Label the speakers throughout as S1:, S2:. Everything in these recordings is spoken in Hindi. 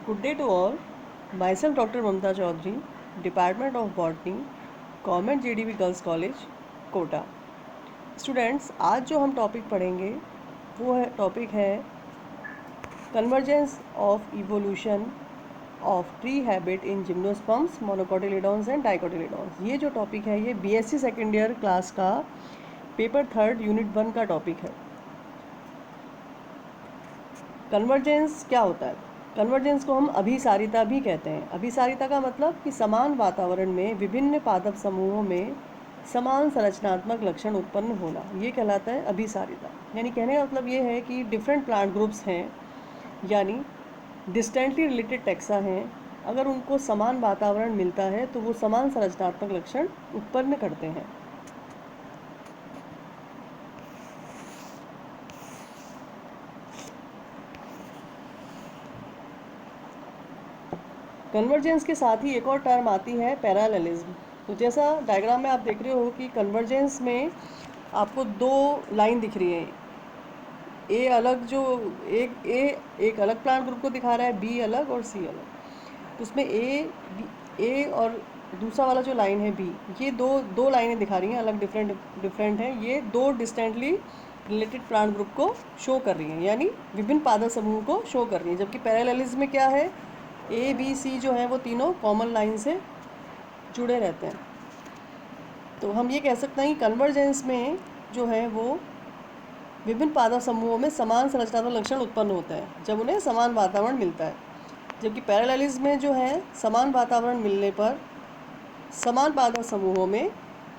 S1: Good day to all. Myself Dr. Mamta Chaudhary, Department of Botany, Government JDB Girls College, Kota. Students, आज जो हम टॉपिक पढ़ेंगे वो टॉपिक है convergence of evolution of tree habit in gymnosperms, monocotyledons and dicotyledons. ये जो टॉपिक है ये बीएससी सेकेंड ईयर क्लास का पेपर 3 यूनिट 1 का टॉपिक है। कन्वर्जेंस क्या होता है? कन्वर्जेंस को हम अभिसारिता भी कहते हैं। अभिसारिता का मतलब कि समान वातावरण में विभिन्न पादप समूहों में समान संरचनात्मक लक्षण उत्पन्न होना, ये कहलाता है अभिसारिता। यानी कहने का मतलब ये है कि डिफरेंट प्लांट ग्रुप्स हैं, यानी डिस्टेंटली रिलेटेड टैक्सा हैं, अगर उनको समान वातावरण मिलता है तो वो समान संरचनात्मक लक्षण उत्पन्न करते हैं। कन्वर्जेंस के साथ ही एक और टर्म आती है पैरेललिज्म। तो जैसा डायग्राम में आप देख रहे हो कि कन्वर्जेंस में आपको दो लाइन दिख रही है। ए अलग, जो एक अलग प्लांट ग्रुप को दिखा रहा है, बी अलग और सी अलग। तो उसमें ए और दूसरा वाला जो लाइन है बी, ये दो लाइनें दिखा रही हैं, अलग डिफरेंट हैं। ये दो डिस्टेंटली रिलेटेड प्लांट ग्रुप को शो कर रही हैं, यानी विभिन्न पादप समूह को शो कर रही हैं। जबकि पैरेललिज्म में क्या है, ए बी सी जो है वो तीनों कॉमन लाइन से जुड़े रहते हैं। तो हम ये कह सकते हैं कि कन्वर्जेंस में जो है वो विभिन्न पादप समूहों में समान संरचनात्मक लक्षण उत्पन्न होते हैं जब उन्हें समान वातावरण मिलता है। जबकि पैरेललिज्म में जो है समान वातावरण मिलने पर समान पादप समूहों में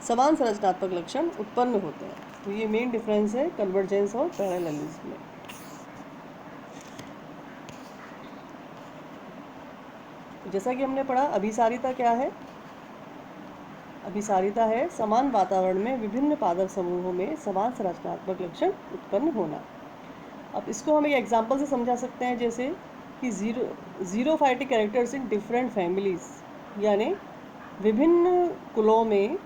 S1: समान संरचनात्मक लक्षण उत्पन्न होते हैं। तो ये मेन डिफरेंस है कन्वर्जेंस और पैरेललिज्म में। तो जैसा कि हमने पढ़ा, अभिसारिता क्या है? अभिसारिता है समान वातावरण में विभिन्न पादप समूहों में समान संरचनात्मक लक्षण उत्पन्न होना। अब इसको हम एक एग्जाम्पल से समझा सकते हैं, जैसे कि xerophytic characters in different families, यानी विभिन्न कुलों में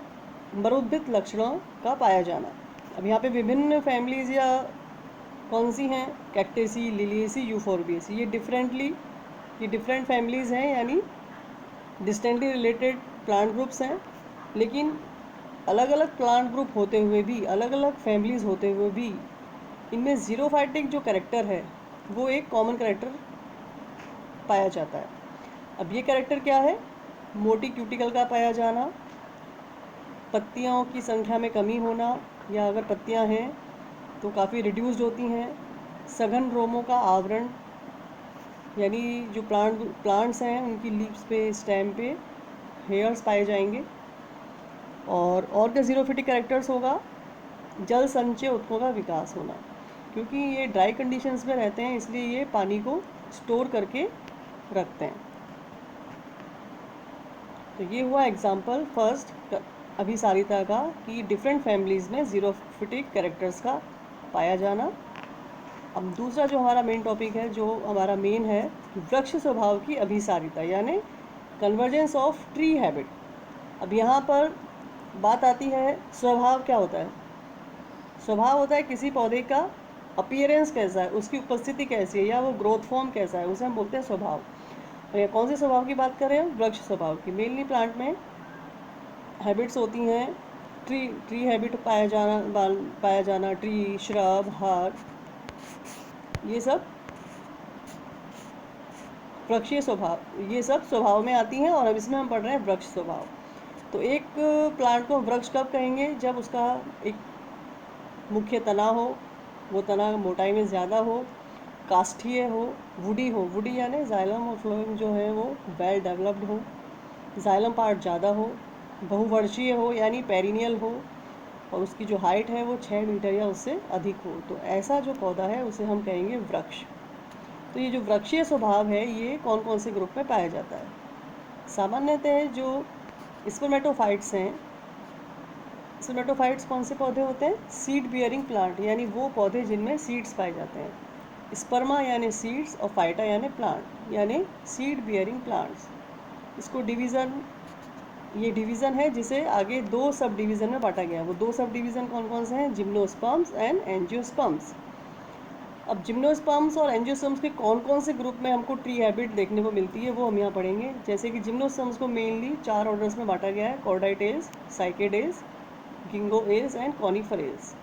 S1: मरुद्भिद लक्षणों का पाया जाना। अब यहाँ पे विभिन्न फैमिलीज या कौन सी हैं? कैक्टेसी, लिलिएसी, यूफोर्बिएसी। ये डिफरेंट फैमिलीज़ हैं, यानी डिस्टेंटली रिलेटेड प्लांट ग्रुप्स हैं। लेकिन अलग अलग प्लांट ग्रुप होते हुए भी, अलग अलग फैमिलीज़ होते हुए भी, इनमें जीरोफाइटिक जो कैरेक्टर है वो एक कॉमन कैरेक्टर पाया जाता है। अब ये कैरेक्टर क्या है? मोटी क्यूटिकल का पाया जाना, पत्तियों की संख्या में कमी होना, या अगर पत्तियां हैं तो काफ़ी रिड्यूस्ड होती हैं, सघन रोमों का आवरण, यानी जो प्लांट्स हैं उनकी लीव्स पे, स्टेम पे हेयर्स पाए जाएंगे। और क्या जीरोफिटिक कैरेक्टर्स होगा? जल संचय उत्तकों का विकास होना, क्योंकि ये ड्राई कंडीशंस में रहते हैं इसलिए ये पानी को स्टोर करके रखते हैं। तो ये हुआ एग्जांपल फर्स्ट अभिसारिता का, कि डिफरेंट फैमिलीज़ में जीरोफिटिक कैरेक्टर्स का पाया जाना। अब दूसरा जो हमारा मेन टॉपिक है, जो हमारा मेन है, वृक्ष स्वभाव की अभिसारिता, यानी कन्वर्जेंस ऑफ ट्री हैबिट। अब यहाँ पर बात आती है, स्वभाव क्या होता है? स्वभाव होता है किसी पौधे का अपीयरेंस कैसा है, उसकी उपस्थिति कैसी है, या वो ग्रोथ फॉर्म कैसा है, उसे हम बोलते हैं स्वभाव। और ये कौन से स्वभाव की बात कर रहे हैं? वृक्ष स्वभाव की। मेनली प्लांट में हैबिट्स होती हैं, ट्री हैबिट पाया जाना, ट्री, श्रब, हर्ब, ये सब वृक्षीय स्वभाव, ये सब स्वभाव में आती हैं। और अब इसमें हम पढ़ रहे हैं वृक्ष स्वभाव। तो एक प्लांट को वृक्ष कब कहेंगे? जब उसका एक मुख्य तना हो, वो तना मोटाई में ज़्यादा हो, काष्ठीय हो, वुडी यानी जाइलम और फ्लोएम जो है वो वेल डेवलप्ड हो, जाइलम पार्ट ज़्यादा हो, बहुवर्षीय हो यानी पेरिनियल हो, और उसकी जो हाइट है वो 6 मीटर या उससे अधिक हो। तो ऐसा जो पौधा है उसे हम कहेंगे वृक्ष। तो ये जो वृक्षीय स्वभाव है ये कौन कौन से ग्रुप में पाया जाता है? सामान्यतः जो स्पर्मेटोफाइट्स हैं, स्पर्मेटोफाइट्स कौन से पौधे होते हैं? सीड बियरिंग प्लांट, यानी वो पौधे जिनमें सीड्स पाए जाते हैं। स्पर्मा यानी सीड्स और फाइटा यानी प्लांट, यानी सीड बियरिंग प्लांट्स। इसको ये डिवीज़न है जिसे आगे 2 सब डिवीज़न में बांटा गया। वो 2 सब डिवीज़न कौन कौन से हैं? Gymnosperms and angiosperms. अब जिम्नोस्पर्म्स और एंजियोस्पर्म्स के कौन कौन से ग्रुप में हमको ट्री हैबिट देखने को मिलती है वो हम यहाँ पढ़ेंगे। जैसे कि जिम्नोस्पर्म्स को मेनली 4 ऑर्डर्स में बांटा गया है: कॉर्डाइटेल्स, साइकेडेल्स, गिंगोएल्स एंड कॉनिफरेल्स।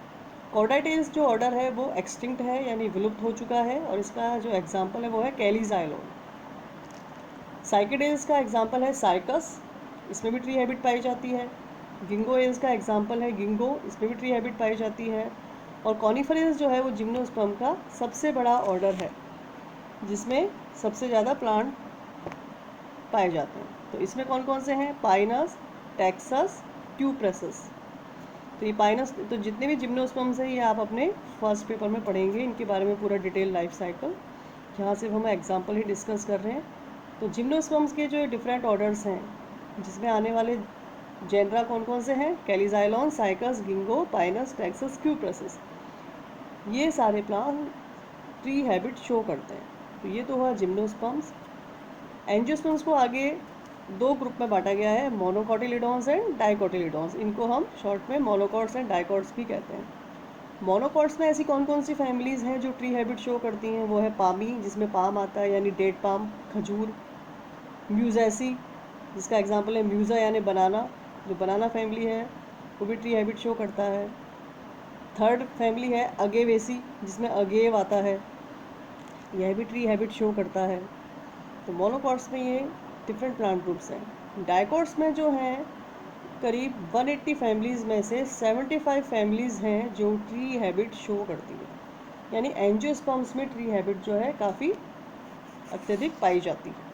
S1: कॉर्डाइटेल्स जो ऑर्डर है वो एक्सटिंक्ट है, यानी विलुप्त हो चुका है, और इसका जो एग्जाम्पल है वो है कैलीजाइलोन। साइकेडेल्स का एग्जाम्पल है साइकस, इसमें भी ट्री हैबिट पाई जाती है। गिंगोएल्स का एग्जाम्पल है गिंगो, इसमें भी ट्री हैबिट पाई जाती है। और कॉनिफरेल्स जो है वो जिम्नोस्पर्म का सबसे बड़ा ऑर्डर है, जिसमें सबसे ज़्यादा प्लांट पाए जाते हैं। तो इसमें कौन कौन से हैं? Pinus, Taxus, Cupressus. तो ये पाइनस, तो जितने भी जिम्नोस्पर्म्स हैं ये आप अपने फर्स्ट पेपर में पढ़ेंगे, इनके बारे में पूरा डिटेल लाइफ साइकिल। यहाँ सिर्फ हम एग्जाम्पल ही डिस्कस कर रहे हैं। तो जिम्नोस्पर्म्स के जो डिफरेंट ऑर्डर्स हैं, जिसमें आने वाले जेनरा कौन कौन से हैं? कैलीजाइलोन, साइकस, गिंगो, पाइनस, टेक्सस, क्यूप्रेसस। ये सारे प्लांट ट्री हैबिट शो करते हैं। तो ये तो हुआ जिम्नोस्पर्म्स। एंजियोस्पर्म्स को आगे 2 ग्रुप में बांटा गया है: मोनोकॉटिलिडॉन्स एंड डाइकोटिलिडॉन्स। इनको हम शॉर्ट में मोनोकॉट्स एंड डाइकॉट्स भी कहते हैं। मोनोकॉट्स में ऐसी कौन कौन सी फैमिलीज़ हैं जो ट्री हैबिट शो करती हैं? वो है पामी, जिसमें पाम आता है यानी डेट पाम, खजूर। म्यूजैसी, जिसका एग्जाम्पल है म्यूज़ा यानी बनाना, जो बनाना फैमिली है वो भी ट्री हैबिट शो करता है। थर्ड फैमिली है अगेवेसी, जिसमें अगेव आता है, यह भी ट्री हैबिट शो करता है। तो मोनोकॉट्स में ये डिफरेंट प्लांट ग्रुप्स हैं। डाइकॉट्स में जो हैं करीब 180 फैमिलीज़ में से 75 फैमिलीज़ हैं जो ट्री हैबिट शो करती है, यानी एंजियोस्पर्म्स में ट्री हैबिट जो है काफ़ी अत्यधिक पाई जाती है।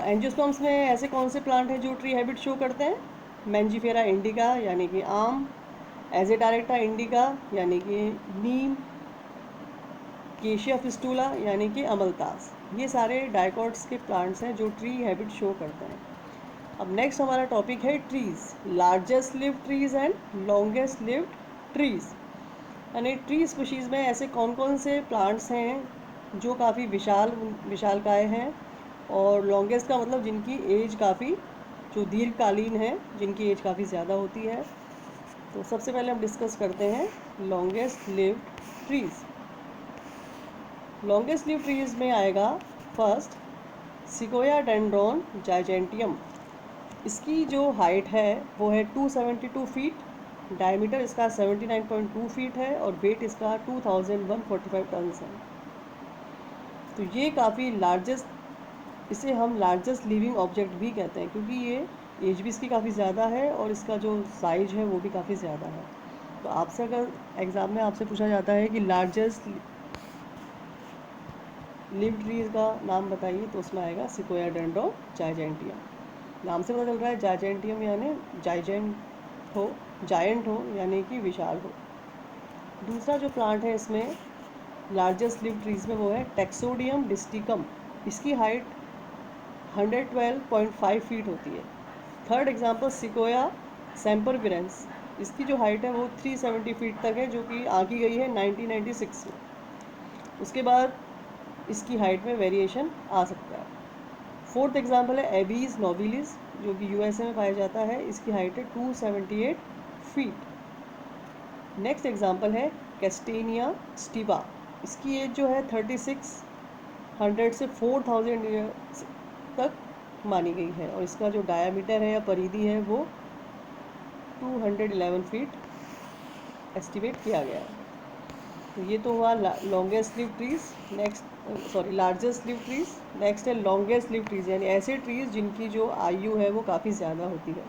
S1: एंजियोस्पर्म्स में ऐसे कौन से प्लांट हैं जो ट्री हैबिट शो करते हैं? मैंजीफेरा इंडिका यानी कि आम, एजेडारेक्टा इंडिका यानी कि नीम, केशिया फिस्टूला यानी कि अमलतास। ये सारे डाइकॉट्स के प्लांट्स हैं जो ट्री हैबिट शो करते हैं। अब नेक्स्ट हमारा टॉपिक है trees, largest lived trees and longest lived trees. यानी ट्री स्पीशीज़ में ऐसे कौन कौन से प्लांट्स हैं जो काफ़ी विशालकाय हैं, और लॉन्गेस्ट का मतलब जिनकी एज काफ़ी, जो दीर्घकालीन है, जिनकी एज काफ़ी ज़्यादा होती है। तो सबसे पहले हम डिस्कस करते हैं longest lived trees. Longest lived trees में आएगा फर्स्ट सिकोया डेंड्रॉन जाइजेंटियम। इसकी जो हाइट है वो है 272 फीट, डायमीटर इसका 79.2 फीट है, और वेट इसका 2145 टन है। तो ये काफ़ी लार्जेस्ट, इसे हम लार्जेस्ट लिविंग ऑब्जेक्ट भी कहते हैं, क्योंकि ये एज भी इसकी काफ़ी ज़्यादा है और इसका जो साइज है वो भी काफ़ी ज़्यादा है। तो आपसे अगर एग्ज़ाम में आपसे पूछा जाता है कि लार्जेस्ट लिव्ड ट्रीज़ का नाम बताइए, तो उसमें आएगा सिकोया डेंड्रॉन जाइजेंटियम। नाम से पता चल रहा है जाइजेंटियम यानी जायंट हो यानी कि विशाल हो। दूसरा जो प्लांट है इसमें लार्जेस्ट लिव्ड ट्रीज़ में वो है टेक्सोडियम डिस्टिकम। इसकी हाइट 112.5 फीट होती है। Third example Sequoia sempervirens. इसकी जो हाइट है वो 370 फीट तक है, जो कि आंकी गई है 1996 में। उसके बाद इसकी हाइट में वेरिएशन आ सकता है। फोर्थ एग्जांपल है एबीज नोबिलिस, जो कि यूएसए में पाया जाता है। इसकी हाइट है 278 फीट। नेक्स्ट एग्जांपल है कैस्टेनिया स्टिवा। इसकी एज जो है 3600 से 4000 ईयर्स तक मानी गई है, और इसका जो डायामीटर है या परिधि है वो 211 फीट एस्टिमेट किया गया है। तो ये तो हुआ longest live trees. Largest live trees. Next है लॉन्गेस्ट लिव ट्रीज़, यानी ऐसे ट्रीज़ जिनकी जो आयु है वो काफ़ी ज़्यादा होती है।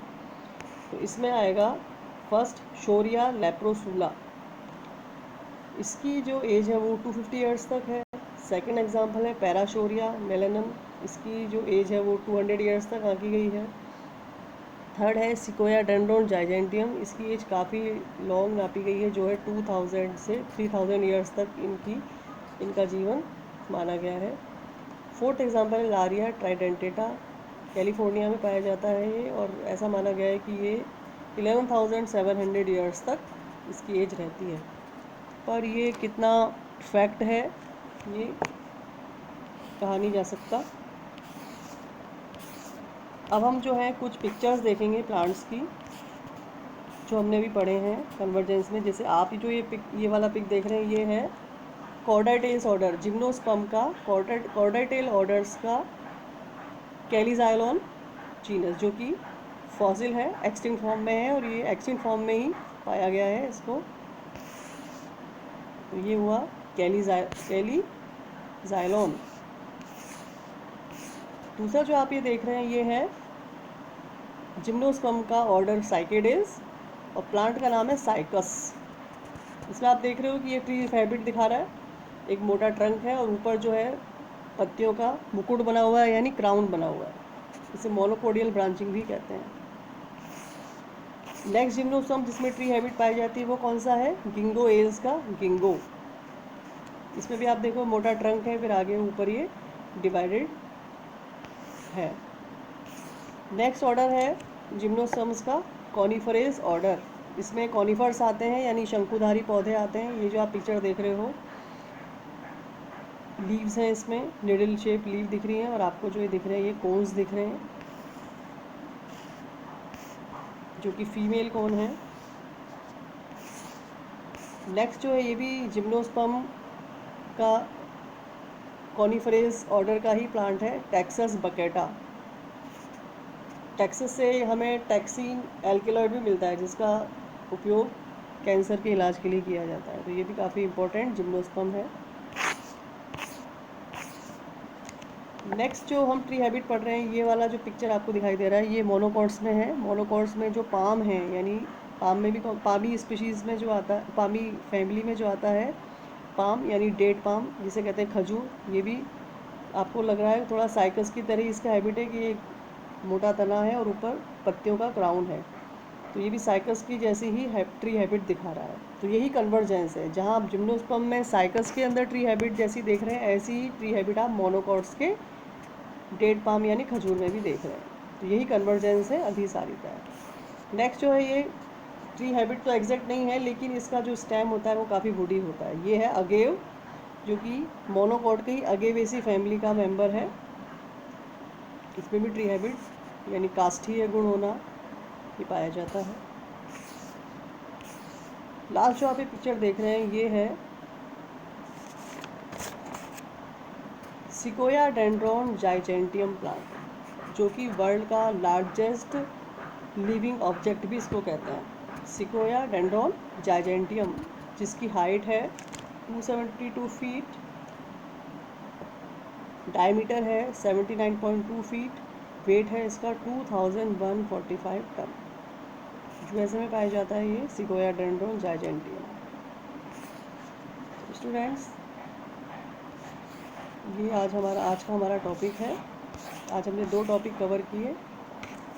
S1: तो इसमें आएगा फर्स्ट शोरिया लेप्रोसुला। इसकी जो एज है वो 250 ईयर्स तक है। सेकंड एग्जांपल है पैराशोरिया मेलेनम। इसकी जो एज है वो 200 ईयर्स तक आंकी गई है। थर्ड है सिकोया डेंड्रॉन जाइजेंटियम। इसकी एज काफ़ी लॉन्ग नापी गई है, जो है 2000 से 3000 ईयर्स तक इनका जीवन माना गया है। फोर्थ एग्जांपल है लारिया ट्राइडेंटेटा। कैलिफोर्निया में पाया जाता है ये, और ऐसा माना गया है कि ये 11,700 ईयर्स तक इसकी एज रहती है। पर ये कितना फैक्ट है ये कहा नहीं जा सकता। अब हम जो है कुछ पिक्चर्स देखेंगे प्लांट्स की, जो हमने अभी पढ़े हैं कन्वर्जेंस में, जैसे आप जो ये वाला पिक देख रहे हैं, ये है कॉर्डाइटेल्स ऑर्डर, जिम्नोस्पर्म का कॉर्डाइटेल ऑर्डर्स का कैलिजाइलोन जीनस, जो कि फॉसिल है, एक्सटिंक्ट फॉर्म में है, और ये एक्सटिंक्ट फॉर्म में ही पाया गया है इसको। तो ये हुआ कैलिजाइलोन। दूसरा जो आप ये देख रहे हैं, ये है जिम्नोस्पर्म का ऑर्डर साइकेडेल्स, और प्लांट का नाम है साइकस। इसमें आप देख रहे हो कि ये ट्री फैब्रिक दिखा रहा है, एक मोटा ट्रंक है और ऊपर जो है पत्तियों का मुकुट बना हुआ है, यानी क्राउन बना हुआ है। इसे मोनोपोडियल ब्रांचिंग भी कहते हैं। नेक्स्ट जिम्नोस्पर्म जिसमें ट्री हैबिट पाई जाती है वो कौन सा है? गिंगो एल्स का गिंगो। इसमें भी आप देखो मोटा ट्रंक है, फिर आगे ऊपर ये डिवाइडेड है। नेक्स्ट ऑर्डर है जिम्नोस्पर्म्स का कॉनिफरेस ऑर्डर। इसमें कॉनिफर्स आते हैं, यानी शंकुधारी पौधे आते हैं। ये जो आप पिक्चर देख रहे हो, लीव्स हैं, इसमें निडल शेप लीव दिख रही हैं, और आपको जो ये दिख रहे हैं ये कोन्स दिख रहे हैं, जो कि फीमेल कोन है। नेक्स्ट जो है ये भी जिम्नोस्पर्म का कॉनिफरेस ऑर्डर का ही प्लांट है, टैक्सस बकेटा। टैक्सस से हमें टैक्सीन एल्केलॉइड भी मिलता है, जिसका उपयोग कैंसर के इलाज के लिए किया जाता है। तो ये भी काफ़ी इम्पोर्टेंट जिम्नोस्पर्म है। नेक्स्ट जो हम ट्री हैबिट पढ़ रहे हैं, ये वाला जो पिक्चर आपको दिखाई दे रहा है, ये मोनोकॉट्स में है। मोनोकॉट्स में जो पाम है, यानी पाम में भी पामी स्पीशीज़ में जो आता है, पामी फैमिली में जो आता है पाम, यानी डेट पाम जिसे कहते हैं खजूर, ये भी आपको लग रहा है थोड़ा साइकस की तरह इसका हैबिट है कि एक मोटा तना है और ऊपर पत्तियों का क्राउन है। तो ये भी साइकस की जैसी ही ट्री हैबिट दिखा रहा है। तो यही कन्वर्जेंस है, जहाँ आप जिम्नोस्पर्म में साइकस के अंदर ट्री हैबिट जैसी देख रहे हैं, ऐसी ही ट्री हैबिट आप मोनोकॉट्स के डेट पाम यानी खजूर में भी देख रहे हैं। तो यही कन्वर्जेंस है अभिसारिता है। नेक्स्ट जो है ये ट्री हैबिट तो एग्जैक्ट नहीं है, लेकिन इसका जो स्टेम होता है वो काफ़ी वुडी होता है। ये है अगेव, जो कि मोनोकॉट की अगेवेसी फैमिली का मेंबर है। इसमें भी ट्री हैबिट यानी काष्ठीय गुण होना ये पाया जाता है। लास्ट जो आप ये पिक्चर देख रहे हैं, ये है सिकोया डेंड्रॉन जाइजेंटियम प्लांट, जो कि वर्ल्ड का लार्जेस्ट लिविंग ऑब्जेक्ट भी इसको कहते हैं, सिकोया डेंड्रॉन जाइजेंटियम, जिसकी हाइट है 272 फीट, डायमीटर है 79.2 फीट, वेट है इसका 2145 टन। यूएसए में पाया जाता है ये सिकोया डेंड्रॉन जाइजेंटियम। स्टूडेंट्स, ये आज का हमारा टॉपिक है। आज हमने 2 टॉपिक कवर किए।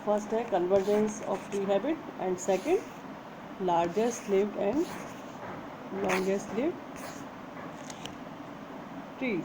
S1: फर्स्ट है convergence of tree habit, and second largest lived and longest lived trees.